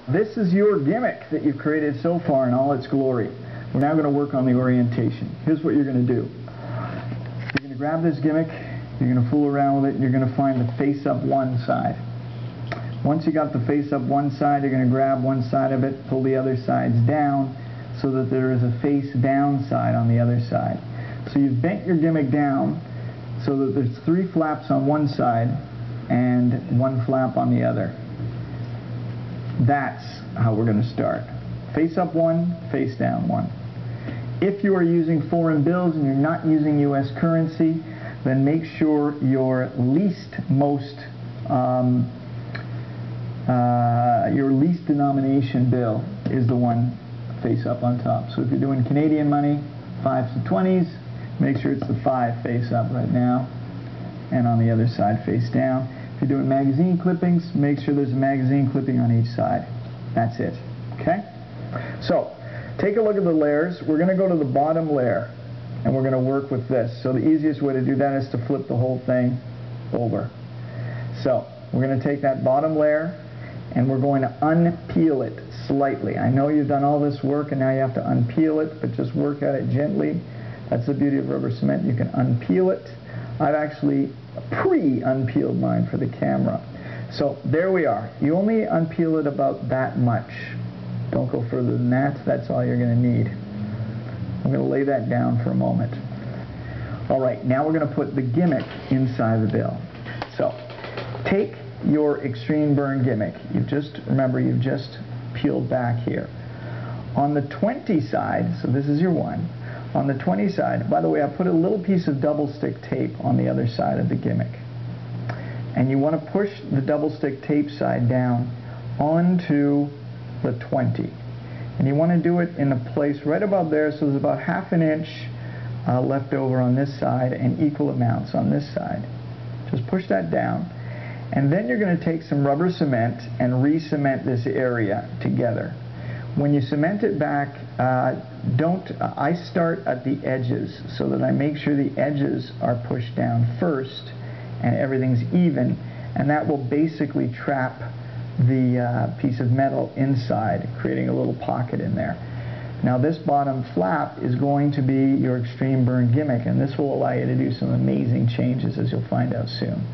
This is your gimmick that you've created so far in all its glory. We're now going to work on the orientation. Here's what you're going to do. You're going to grab this gimmick, you're going to fool around with it, and you're going to find the face-up one side. Once you got the face-up one side, you're going to grab one side of it, pull the other sides down so that there is a face-down side on the other side. So you've bent your gimmick down so that there's 3 flaps on one side and 1 flap on the other. That's how we're going to start. Face up 1, face down 1. If you are using foreign bills and you're not using U.S. currency, then make sure your least denomination bill is the one face up on top. So if you're doing Canadian money, 5s and 20s, make sure it's the 5 face up right now, and on the other side face down. If you're doing magazine clippings, make sure there's a magazine clipping on each side. That's it. Okay? So, take a look at the layers. We're going to go to the bottom layer, and we're going to work with this. So the easiest way to do that is to flip the whole thing over. So, we're going to take that bottom layer, and we're going to unpeel it slightly. I know you've done all this work, and now you have to unpeel it, but just work at it gently. That's the beauty of rubber cement. You can unpeel it. I've actually pre-unpeeled mine for the camera. So there we are. You only unpeel it about that much. Don't go further than that. That's all you're going to need. I'm going to lay that down for a moment. All right, now we're going to put the gimmick inside the bill. So take your extreme burn gimmick. Remember, you've just peeled back here. On the 20 side, so this is your 1. On the 20 side, by the way, I put a little piece of double stick tape on the other side of the gimmick. And you want to push the double stick tape side down onto the 20. And you want to do it in a place right about there, so there's about ½ an inch left over on this side and equal amounts on this side. Just push that down. And then you're going to take some rubber cement and re-cement this area together. When you cement it back, I start at the edges so that I make sure the edges are pushed down first and everything's even, and that will basically trap the piece of metal inside, creating a little pocket in there. Now this bottom flap is going to be your extreme burn gimmick, and this will allow you to do some amazing changes, as you'll find out soon.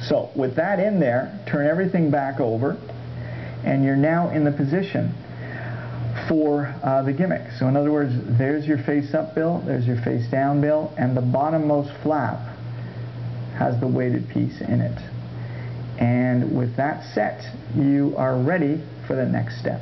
So with that in there, turn everything back over, and you're now in the position for the gimmick. So in other words, there's your face up bill, there's your face down bill, and the bottommost flap has the weighted piece in it. And with that set, you are ready for the next step.